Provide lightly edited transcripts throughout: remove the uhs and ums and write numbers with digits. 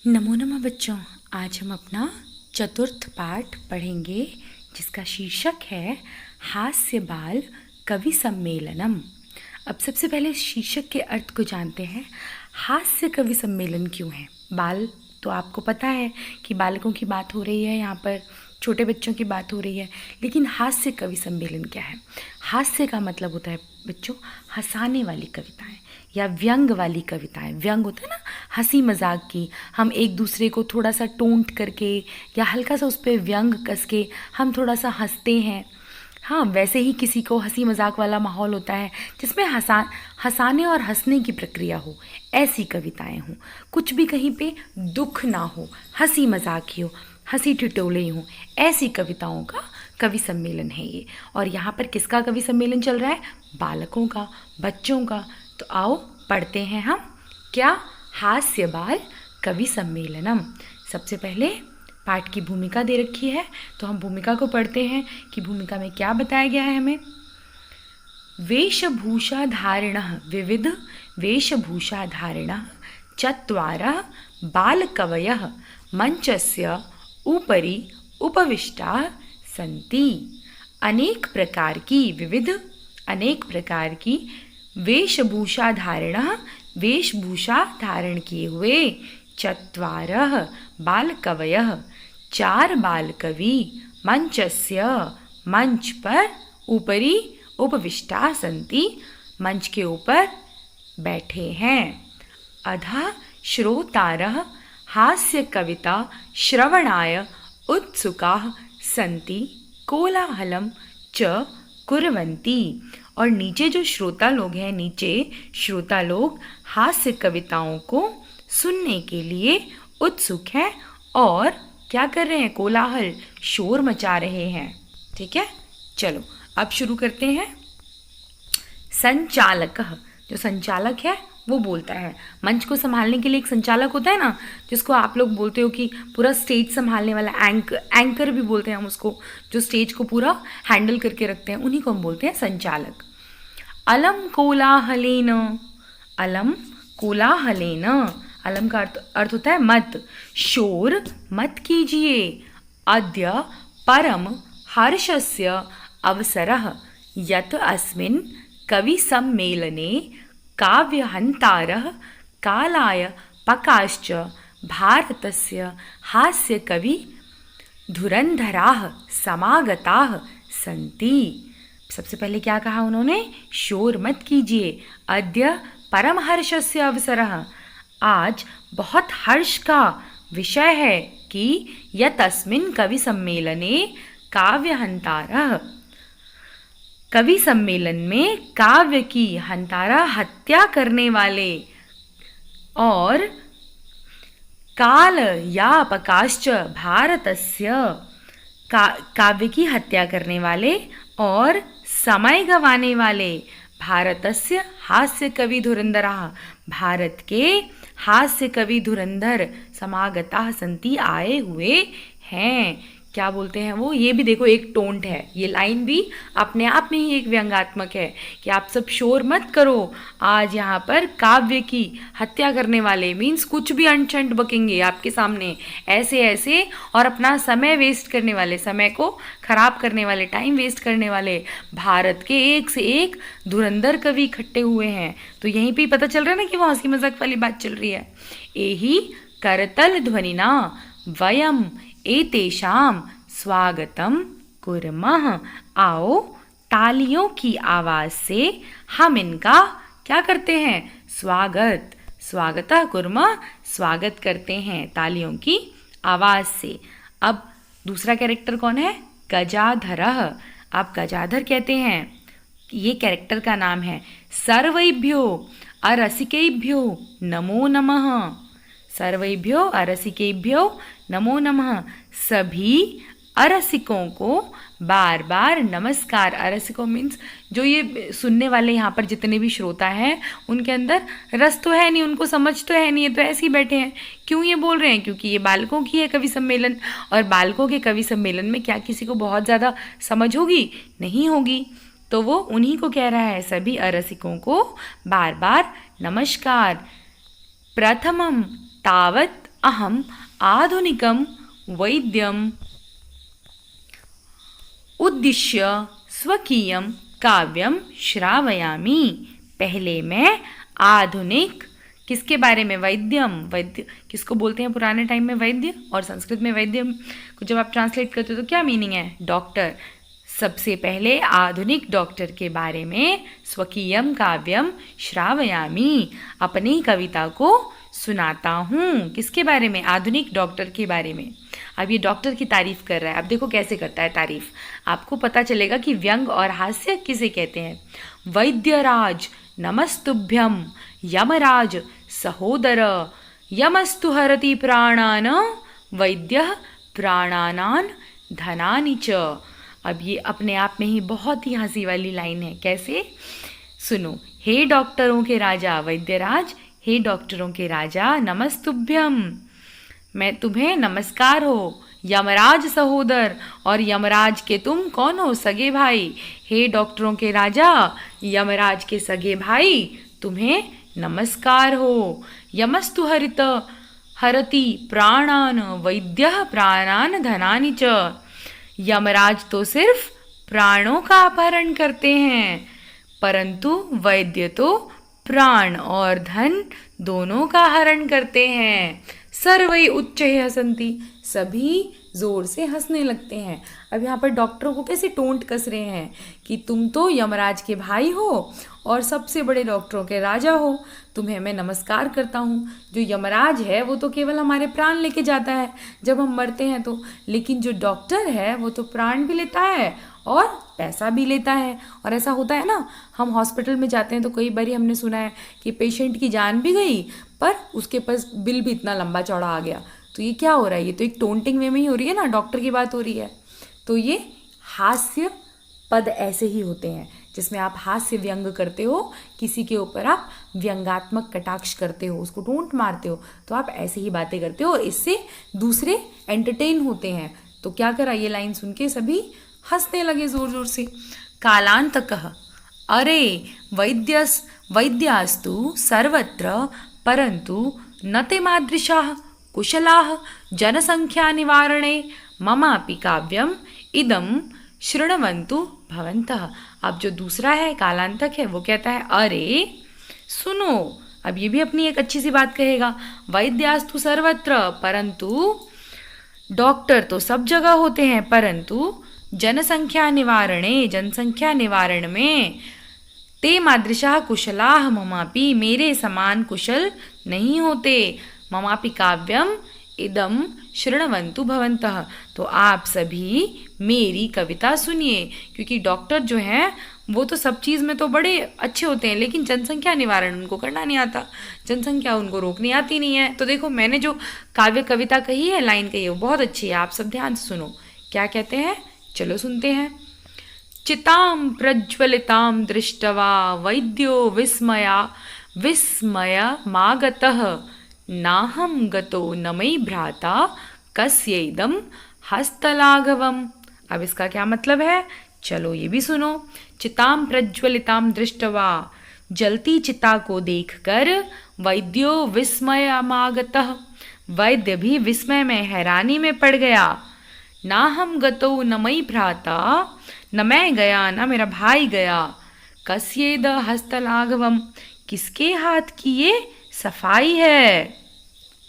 नमो नमः बच्चों। आज हम अपना चतुर्थ पाठ पढ़ेंगे जिसका शीर्षक है हास्य बाल कवि सम्मेलनम। अब सबसे पहले इस शीर्षक के अर्थ को जानते हैं। हास्य कवि सम्मेलन क्यों है? बाल तो आपको पता है कि बालकों की बात हो रही है, यहाँ पर छोटे बच्चों की बात हो रही है, लेकिन हास्य कवि सम्मेलन क्या है? हास्य का मतलब होता है बच्चों हंसाने वाली कविताएं या व्यंग वाली कविताएं। व्यंग होता है ना, हंसी मजाक की, हम एक दूसरे को थोड़ा सा टोंट करके या हल्का सा उस पर व्यंग कस के हम थोड़ा सा हंसते हैं। हाँ, वैसे ही किसी को हंसी मजाक वाला माहौल होता है जिसमें हंसाने और हंसने की प्रक्रिया हो, ऐसी कविताएं हों। कुछ भी कहीं पे दुख ना हो, हंसी मजाक ही हो, हंसी ठिठोले ही हों, ऐसी कविताओं का कवि सम्मेलन है ये। और यहाँ पर किसका कवि सम्मेलन चल रहा है? बालकों का, बच्चों का। तो आओ पढ़ते हैं हम क्या हास्य बाल कवि सम्मेलनम। सबसे पहले पाठ की भूमिका दे रखी है, तो हम भूमिका को पढ़ते हैं कि भूमिका में क्या बताया गया है हमें। वेशभूषा धारिणः विविध वेशभूषा धारिणः चत्वारः बालकवयः मंचस्य उपरि उपविष्टाः सन्ति। अनेक प्रकार की वेशभूषा धारिणः वेशभूषा धारण किए हुए चत्वारः बालकवयः चार बालकवि मंचस्य मंच पर उपरि उपविष्टा सन्ति मंच के ऊपर बैठे हैं। अधः श्रोतारः हास्य कविता श्रवणाय उत्सुकाः सन्ति कोलाहलं च कुर्वन्ति। और नीचे जो श्रोता लोग हैं, नीचे श्रोता लोग हास्य कविताओं को सुनने के लिए उत्सुक हैं और क्या कर रहे हैं? कोलाहल, शोर मचा रहे हैं। ठीक है, चलो अब शुरू करते हैं। संचालकः, जो संचालक है वो बोलता है। मंच को संभालने के लिए एक संचालक होता है ना, जिसको आप लोग बोलते हो कि पूरा स्टेज संभालने वाला, एंकर भी बोलते हैं हम उसको, जो स्टेज को पूरा हैंडल करके रखते हैं, उन्हीं को हम बोलते हैं संचालक। अलम कोलाहलेन, अलम कोलाहलेन, अलम का अर्थ होता है मत, शोर मत कीजिए। अद्य परम हर्षस्य अवसरः यत् अस्मिन् कवि सम्मेलने काव्यहन्तारः कालाय पकाश्च भारतस्य हास्य कवि धुरंधराः समागताः सन्ति। सबसे पहले क्या कहा उन्होंने? शोर मत कीजिए। अद्य परम हर्षस्य अवसरः, आज बहुत हर्ष का विषय है कि यतस्मिन् कवि सम्मेलने काव्यहन्तारः, कवि सम्मेलन में काव्य की, हंतारा हत्या करने वाले, और काल या पकाश्च भारतस्य, काव्य की हत्या करने वाले और समय गंवाने वाले, भारतस्य हास्य कवि धुरंधराः, भारत के हास्य कवि धुरंधर समागताः सन्ति, आए हुए हैं। क्या बोलते हैं वो? ये भी देखो एक टोंट है, ये लाइन भी अपने आप में ही एक व्यंग्यात्मक है कि आप सब शोर मत करो, आज यहाँ पर काव्य की हत्या करने वाले, मीन्स कुछ भी अनचंट बकेंगे आपके सामने ऐसे ऐसे, और अपना समय वेस्ट करने वाले, समय को खराब करने वाले, टाइम वेस्ट करने वाले भारत के एक से एक धुरंधर कवि इकट्ठे हुए हैं। तो यहीं पे पता चल रहा है ना कि वो हंसी मजाक वाली बात चल रही है। एही करतल ध्वनिना वयम एतेषां स्वागतम कुर्मः, आओ तालियों की आवाज से हम इनका क्या करते हैं? स्वागत, स्वागतः कुर्मः, स्वागत करते हैं तालियों की आवाज से। अब दूसरा कैरेक्टर कौन है? गजाधरः। आप गजाधर कहते हैं, ये कैरेक्टर का नाम है। सर्वैभ्यो अरसिकेभ्यो नमो नमः, सर्वैभ्यो अरसिकेभ्यो नमो नमः, सभी अरसिकों को बार बार नमस्कार। अरसिकों मीन्स जो ये सुनने वाले यहाँ पर जितने भी श्रोता हैं, उनके अंदर रस तो है नहीं, उनको समझ तो है नहीं, ये तो ऐसे ही बैठे हैं। क्यों ये बोल रहे हैं? क्योंकि ये बालकों की है कवि सम्मेलन, और बालकों के कवि सम्मेलन में क्या किसी को बहुत ज़्यादा समझ होगी? नहीं होगी। तो वो उन्हीं को कह रहा है, सभी अरसिकों को बार बार नमस्कार। प्रथमं तावत् अहम आधुनिकम वैद्यम उद्दिश्य स्वकीयम काव्यम श्रावयामि। पहले मैं आधुनिक किसके बारे में, वैद्यम, वैद्य किसको बोलते हैं पुराने टाइम में, वैद्य, और संस्कृत में वैद्यम को जब आप ट्रांसलेट करते हो तो क्या मीनिंग है, डॉक्टर। सबसे पहले आधुनिक डॉक्टर के बारे में स्वकीयम काव्यम श्रावयामि, अपनी कविता को सुनाता हूँ। किसके बारे में, आधुनिक डॉक्टर के बारे में। अब ये डॉक्टर की तारीफ कर रहा है, अब देखो कैसे करता है तारीफ, आपको पता चलेगा कि व्यंग और हास्य किसे कहते हैं। वैद्यराज नमस्तुभ्यम यमराज सहोदर, यमस्तु हरति प्राणान वैद्यः प्राणानान धनानि च। अब ये अपने आप में ही बहुत ही हंसी वाली लाइन है। कैसे, सुनो। हे डॉक्टरों के राजा वैद्यराज, हे डॉक्टरों के राजा नमस्तुभ्यम, मैं तुम्हें नमस्कार हो। यमराज सहोदर, और यमराज के तुम कौन हो, सगे भाई। हे डॉक्टरों के राजा, यमराज के सगे भाई, तुम्हें नमस्कार हो। यमस्तु हरति प्राणान वैद्यः प्राणान धनानि च। यमराज तो सिर्फ प्राणों का अपहरण करते हैं, परंतु वैद्य तो प्राण और धन दोनों का हरण करते हैं। सर्वै उच्चैः हसन्ति, सभी जोर से हंसने लगते हैं। अब यहाँ पर डॉक्टरों को कैसे टोंट कस रहे हैं कि तुम तो यमराज के भाई हो और सबसे बड़े डॉक्टरों के राजा हो, तुम्हें मैं नमस्कार करता हूँ। जो यमराज है वो तो केवल हमारे प्राण लेके जाता है जब हम मरते हैं तो, लेकिन जो डॉक्टर है वो तो प्राण भी लेता है और पैसा भी लेता है। और ऐसा होता है ना, हम हॉस्पिटल में जाते हैं तो कई बार हमने सुना है कि पेशेंट की जान भी गई पर उसके पास बिल भी इतना लंबा चौड़ा आ गया। तो ये क्या हो रहा है, ये तो एक टोंटिंग वे में ही हो रही है ना, डॉक्टर की बात हो रही है। तो ये हास्य पद ऐसे ही होते हैं जिसमें आप हास्य व्यंग करते हो, किसी के ऊपर आप व्यंगात्मक कटाक्ष करते हो, उसको टोंट मारते हो, तो आप ऐसे ही बातें करते हो और इससे दूसरे एंटरटेन होते हैं। तो क्या करा, ये लाइन सुन के सभी हंसने लगे जोर जोर से। कालांतकः, अरे वैद्यास्तु सर्वत्र परंतु न ते मादृशाः कुशलाः जनसंख्या निवारणे ममापि काव्यम इदम शृण्वन्तु भवन्तः। अब जो दूसरा है कालांतक है वो कहता है अरे सुनो, अब ये भी अपनी एक अच्छी सी बात कहेगा। वैद्यास्तु सर्वत्र, परंतु डॉक्टर तो सब जगह होते हैं, परंतु जनसंख्या निवारणे, जनसंख्या निवारण में ते मादृशाः कुशलाः ममापि, मेरे समान कुशल नहीं होते। ममापि काव्यम इदम शृण्वन्तु भवन्तः, तो आप सभी मेरी कविता सुनिए। क्योंकि डॉक्टर जो हैं वो तो सब चीज़ में तो बड़े अच्छे होते हैं, लेकिन जनसंख्या निवारण उनको करना नहीं आता, जनसंख्या उनको रोकनी आती नहीं है। तो देखो मैंने जो काव्य कविता कही है, लाइन कही है, वो बहुत अच्छी है, आप सब ध्यान से सुनो क्या कहते हैं। चलो सुनते हैं। चितां प्रज्वलितां दृष्ट्वा वैद्यो विस्मयमागतः, नाहं गतो न मयि भ्राता कस्यैदं हस्तलाघवम्। अब इसका क्या मतलब है, चलो ये भी सुनो। चितां प्रज्वलितां दृष्ट्वा, जलती चिता को देखकर, वैद्यो विस्मयमागतः, वैद्य भी विस्मय में, हैरानी में पड़ गया। नाहं गतो न मयि भ्राता, न मैं गया न मेरा भाई गया। कस्येद हस्तलाघवम, किसके हाथ की ये सफाई है।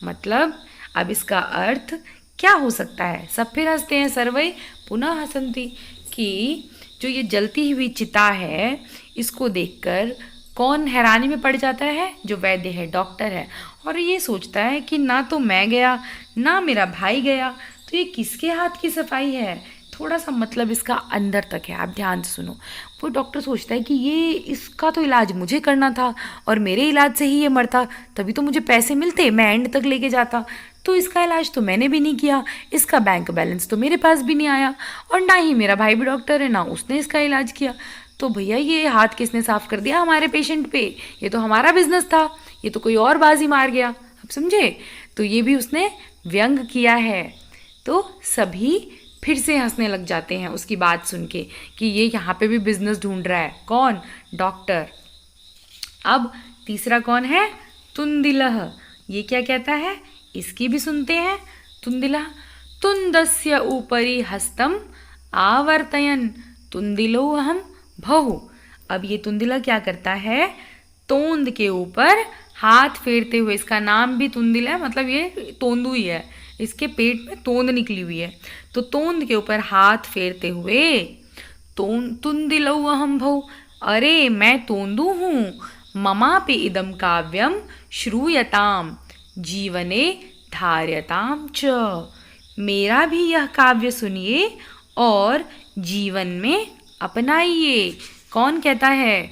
मतलब अब इसका अर्थ क्या हो सकता है, सब फिर हंसते हैं। सर्वै पुनः हसन्ति, कि जो ये जलती हुई चिता है इसको देखकर कौन हैरानी में पड़ जाता है, जो वैद्य है, डॉक्टर है, और ये सोचता है कि ना तो मैं गया ना मेरा भाई गया, तो ये किसके हाथ की सफाई है। थोड़ा सा मतलब इसका अंदर तक है, आप ध्यान से सुनो। वो डॉक्टर सोचता है कि ये इसका तो इलाज मुझे करना था और मेरे इलाज से ही ये मरता, तभी तो मुझे पैसे मिलते, मैं एंड तक लेके जाता, तो इसका इलाज तो मैंने भी नहीं किया, इसका बैंक बैलेंस तो मेरे पास भी नहीं आया, और ना ही मेरा भाई भी डॉक्टर है, ना उसने इसका इलाज किया। तो भैया ये हाथ किसने साफ कर दिया हमारे पेशेंट पे, ये तो हमारा बिजनेस था, ये तो कोई और बाजी मार गया। आप समझे, तो ये भी उसने व्यंग किया है। तो सभी फिर से हंसने लग जाते हैं उसकी बात सुन के कि ये यहाँ पे भी बिजनेस ढूंढ रहा है, कौन, डॉक्टर। अब तीसरा कौन है, तुंदिलह, ये क्या कहता है, इसकी भी सुनते हैं। तुंदिला, तुंदस्य ऊपरी हस्तम आवर्तयन तुंदिलो अहम भहु। अब ये तुंदिला क्या करता है, तोंद के ऊपर हाथ फेरते हुए, इसका नाम भी तुंदिला है, मतलब ये तोंदू ही है, इसके पेट में तोंद निकली हुई है, तो तोंद के ऊपर हाथ फेरते हुए तुंदिलो अहम भहु, अरे मैं तोंदू हूँ, ममापि इदम काव्यम श्रूयताम जीवने धार्यताम च, मेरा भी यह काव्य सुनिए और जीवन में अपनाइए। कौन कहता है,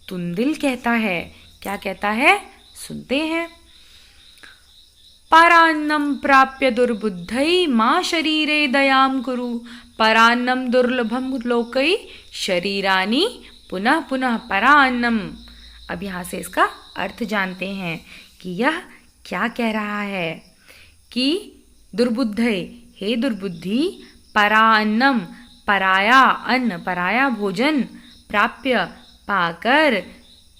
तुंदिल कहता है। क्या कहता है, सुनते हैं। परान्नम प्राप्य दुर्बुद्धै माँ शरीरे दयाम कुरु, परान्नम दुर्लभम लोकै शरीरानि पुनः पुनः परान्नम। अब यहाँ से इसका अर्थ जानते हैं कि यह क्या कह रहा है कि दुर्बुद्धे, हे दुर्बुद्धि, परान्नम, पराया अन्न, पराया भोजन, प्राप्य, पाकर,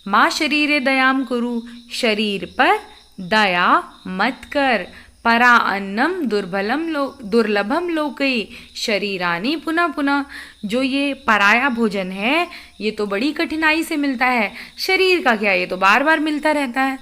माँ शरीरे दयाम कुरु, शरीर पर दया मत कर, परा अन्नम दुर्लभम लोकै शरीरानि पुनः पुनः, जो ये पराया भोजन है ये तो बड़ी कठिनाई से मिलता है, शरीर का क्या, ये तो बार बार मिलता रहता है।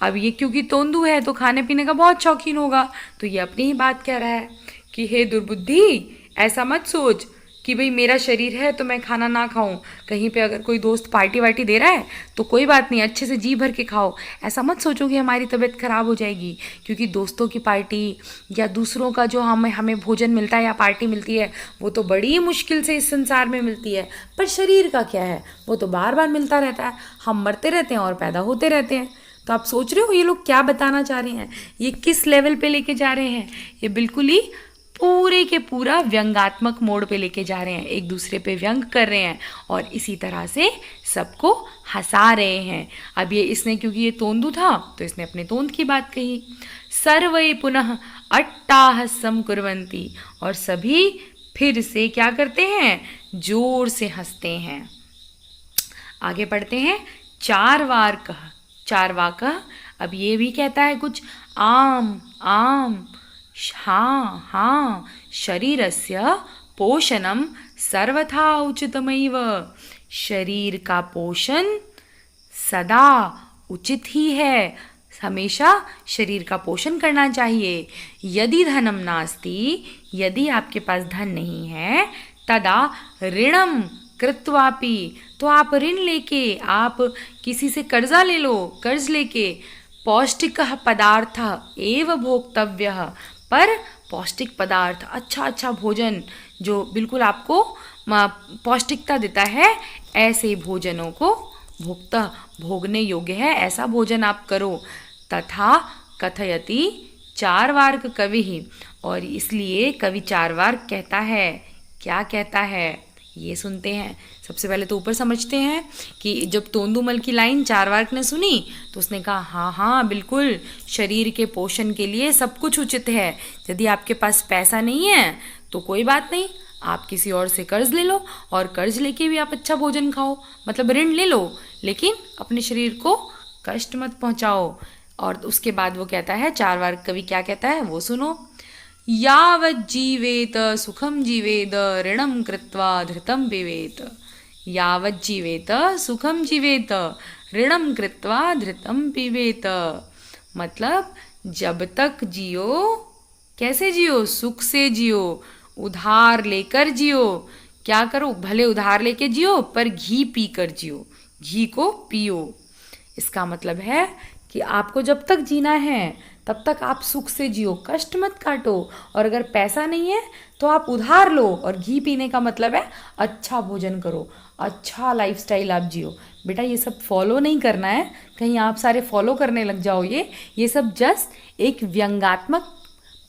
अब ये क्योंकि तोंदू है तो खाने पीने का बहुत शौकीन होगा, तो ये अपनी ही बात कह रहा है कि हे दुर्बुद्धि, ऐसा मत सोच कि भाई मेरा शरीर है तो मैं खाना ना खाऊं, कहीं पे अगर कोई दोस्त पार्टी वार्टी दे रहा है तो कोई बात नहीं, अच्छे से जी भर के खाओ। ऐसा मत सोचो कि हमारी तबीयत खराब हो जाएगी, क्योंकि दोस्तों की पार्टी या दूसरों का जो हमें भोजन मिलता है या पार्टी मिलती है वो तो बड़ी मुश्किल से इस संसार में मिलती है, पर शरीर का क्या है, वो तो बार बार मिलता रहता है, हम मरते रहते हैं और पैदा होते रहते हैं। तो आप सोच रहे हो ये लोग क्या बताना चाह रहे हैं, ये किस लेवल पे लेके जा रहे हैं, ये बिल्कुल ही पूरे के पूरा व्यंगात्मक मोड पे लेके जा रहे हैं, एक दूसरे पे व्यंग कर रहे हैं और इसी तरह से सबको हंसा रहे हैं। अब ये इसने, क्योंकि ये तोंदू था तो इसने अपने तोंद की बात कही। सर्वे पुनः अट्टाहसम कुर्वन्ति, और सभी फिर से क्या करते हैं, जोर से हंसते हैं। आगे पढ़ते हैं। चार्वाकः, चार्वाकः, अब ये भी कहता है कुछ, आम आम, हाँ हाँ, शरीरस्य पोषणम सर्वथा उचितमेव, शरीर का पोषण सदा उचित ही है, हमेशा शरीर का पोषण करना चाहिए। यदि धनम नास्ति, यदि आपके पास धन नहीं है, तदा ऋणम कृत्वापि, तो आप ऋण लेके, आप किसी से कर्जा ले लो, कर्ज लेके, पौष्टिकः पदार्थ एव भोक्तव्यः, पर पौष्टिक पदार्थ, अच्छा अच्छा भोजन जो बिल्कुल आपको पौष्टिकता देता है, ऐसे भोजनों को भोगने योग्य है, ऐसा भोजन आप करो। तथा कथयति चार्वाक कवि, और इसलिए कवि चार्वाक कहता है। क्या कहता है ये सुनते हैं। सबसे पहले तो ऊपर समझते हैं कि जब तोंदुमल की लाइन चार्वाक ने सुनी तो उसने कहा हाँ हाँ बिल्कुल, शरीर के पोषण के लिए सब कुछ उचित है। यदि आपके पास पैसा नहीं है तो कोई बात नहीं, आप किसी और से कर्ज ले लो और कर्ज लेके भी आप अच्छा भोजन खाओ, मतलब ऋण ले लो, लेकिन अपने शरीर को कष्ट मत पहुँचाओ। और उसके बाद वो कहता है, चार्वाक कवि क्या कहता है वो सुनो। यावज्जीवेत सुखम जीवेद ऋणम कृत्वा धृतम पिबेत, यावज्जीवेत सुखम जीवेत ऋणम कृत्वा धृतम पिबेत, मतलब जब तक जियो, कैसे जियो, सुख से जियो, उधार लेकर जियो। क्या करो, भले उधार लेके जियो पर घी पी कर जियो, घी को पियो। इसका मतलब है कि आपको जब तक जीना है तब तक आप सुख से जियो, कष्ट मत काटो, और अगर पैसा नहीं है तो आप उधार लो। और घी पीने का मतलब है अच्छा भोजन करो, अच्छा लाइफस्टाइल आप जियो। बेटा ये सब फॉलो नहीं करना है, कहीं आप सारे फॉलो करने लग जाओ। ये सब जस्ट एक व्यंगात्मक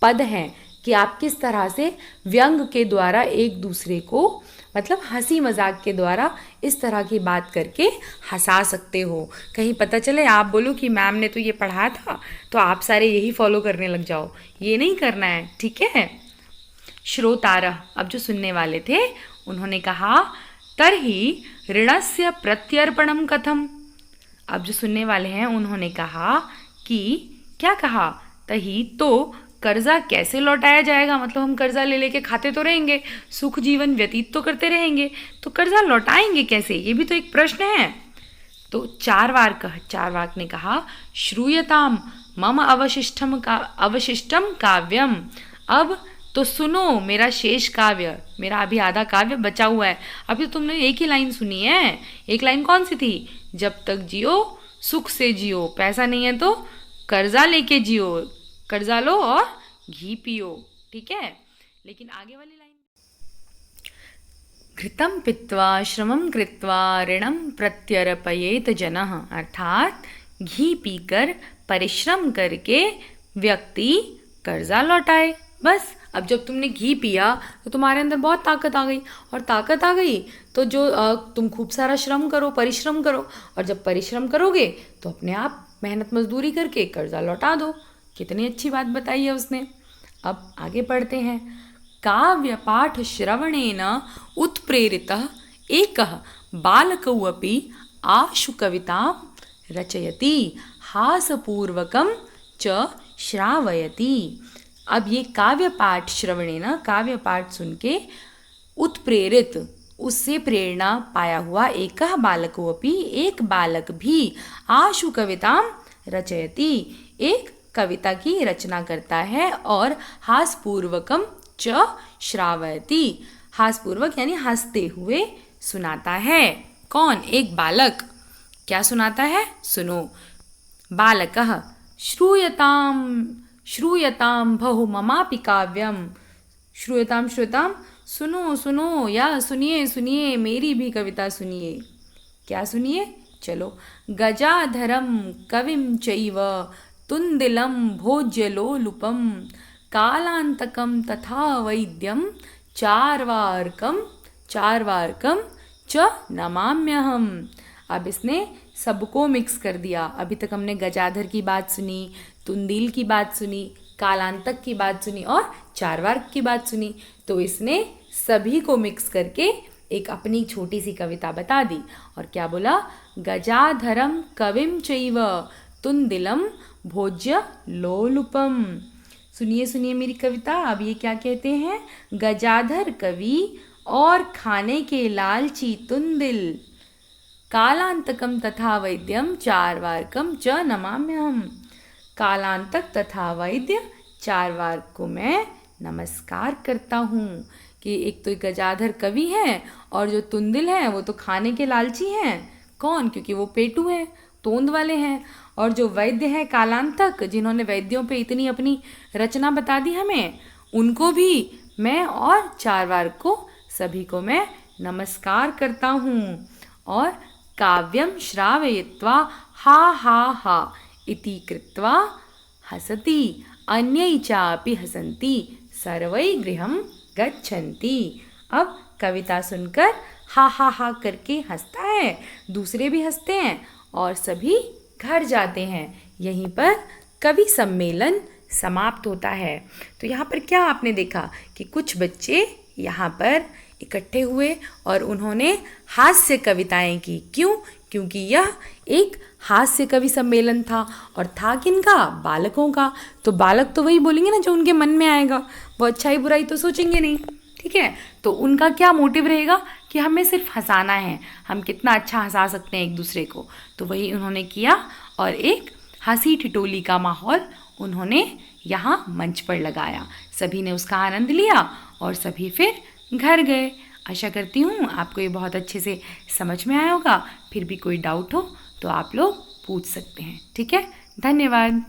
पद हैं कि आप किस तरह से व्यंग के द्वारा एक दूसरे को, मतलब हंसी मजाक के द्वारा इस तरह की बात करके हंसा सकते हो। कहीं पता चले आप बोलो कि मैम ने तो ये पढ़ा था तो आप सारे यही फॉलो करने लग जाओ, ये नहीं करना है, ठीक है। श्रोतारः, अब जो सुनने वाले थे उन्होंने कहा, तर्हि ऋणस्य प्रत्यर्पणम कथम। अब जो सुनने वाले हैं उन्होंने कहा कि क्या कहा, तही तो कर्जा कैसे लौटाया जाएगा, मतलब हम कर्जा ले लेके खाते तो रहेंगे, सुख जीवन व्यतीत तो करते रहेंगे, तो कर्जा लौटाएंगे कैसे, ये भी तो एक प्रश्न है। तो चारवाक ने कहा, श्रूयताम मम अवशिष्टम काव्यम, अब तो सुनो मेरा शेष काव्य, मेरा अभी आधा काव्य बचा हुआ है। अभी तो तुमने एक ही लाइन सुनी है, एक लाइन कौन सी थी, जब तक जियो सुख से जियो, पैसा नहीं है तो कर्जा लेके जियो, कर्जा लो और घी पियो, ठीक है। लेकिन आगे वाली लाइन, घृतं पित्वा श्रमं कृत्वा ऋणं प्रत्यर्पयेत जनः, अर्थात घी पीकर परिश्रम करके व्यक्ति कर्जा लौटाए। बस अब जब तुमने घी पिया तो तुम्हारे अंदर बहुत ताकत आ गई, और ताकत आ गई तो जो तुम खूब सारा श्रम करो, परिश्रम करो, और जब परिश्रम करोगे तो अपने आप मेहनत मजदूरी करके कर्जा लौटा दो। कितनी अच्छी बात बताई है उसने। अब आगे पढ़ते हैं। काव्य पाठ श्रवणेन उत्प्रेरितः एकः बालकौऽपि आशु कवितां रचयति हासपूर्वकं च श्रावयति। अब ये काव्य पाठ श्रवणेन, काव्य पाठ सुन के उत्प्रेरित, उससे प्रेरणा पाया हुआ, एकः बालकोऽपि, एक बालक भी, आशु कवितां रचयति, एक कविता की रचना करता है, और हासपूर्वकम च श्रावयति, हासपूर्वक यानी हंसते हुए सुनाता है। कौन, एक बालक। क्या सुनाता है, सुनो। बालकः श्रूयतां बहु ममापि काव्यम, श्रूयतां सुनो सुनो, या सुनिए सुनिए, मेरी भी कविता सुनिए। क्या सुनिए, चलो। गजाधरम कविम चैव तुंदिलं भोज्यलोलुपम कालांतकम तथा वैद्यम चार्वाकम च नमाम्यहम। अब इसने सबको मिक्स कर दिया। अभी तक हमने गजाधर की बात सुनी, तुंदिल की बात सुनी, कालांतक की बात सुनी और चारवाक की बात सुनी, तो इसने सभी को मिक्स करके एक अपनी छोटी सी कविता बता दी। और क्या बोला, गजाधरम कविम चैव तुंदिलम भोज्य लोलुपम। सुनिए सुनिए मेरी कविता। अब ये क्या कहते हैं, गजाधर कवि और खाने के लालची तुंदिल, कालांतकम तथा वैद्यम चारवाकम च नमाम्यहम। कालांतक तथा वैद्य चारवाक को मैं नमस्कार करता हूँ। कि एक तो गजाधर कवि हैं और जो तुंदिल हैं वो तो खाने के लालची हैं। कौन, क्योंकि वो पेटू हैं, तोंद वाले हैं। और जो वैद्य हैं कालांतक, जिन्होंने वैद्यों पे इतनी अपनी रचना बता दी हमें, उनको भी मैं और चारवाक को सभी को मैं नमस्कार करता हूँ। और काव्यम श्रावयित्वा हा हा हा इति कृत्वा हसति अन्यै चापि हसन्ति सर्वै गृहं गच्छन्ति। अब कविता सुनकर हा हा करके हंसता है, दूसरे भी हंसते हैं और सभी घर जाते हैं। यहीं पर कवि सम्मेलन समाप्त होता है। तो यहाँ पर क्या आपने देखा कि कुछ बच्चे यहाँ पर इकट्ठे हुए और उन्होंने हास्य कविताएं की। क्यों? क्योंकि यह एक हास्य कवि सम्मेलन था और था किनका, बालकों का। तो बालक तो वही बोलेंगे ना जो उनके मन में आएगा, वो अच्छाई बुराई तो सोचेंगे नहीं, ठीक है। तो उनका क्या मोटिव रहेगा कि हमें सिर्फ हंसाना है, हम कितना अच्छा हंसा सकते हैं एक दूसरे को। तो वही उन्होंने किया और एक हंसी ठिठोली का माहौल उन्होंने यहाँ मंच पर लगाया। सभी ने उसका आनंद लिया और सभी फिर घर गए। आशा करती हूँ आपको ये बहुत अच्छे से समझ में आया होगा। फिर भी कोई डाउट हो तो आप लोग पूछ सकते हैं, ठीक है। धन्यवाद।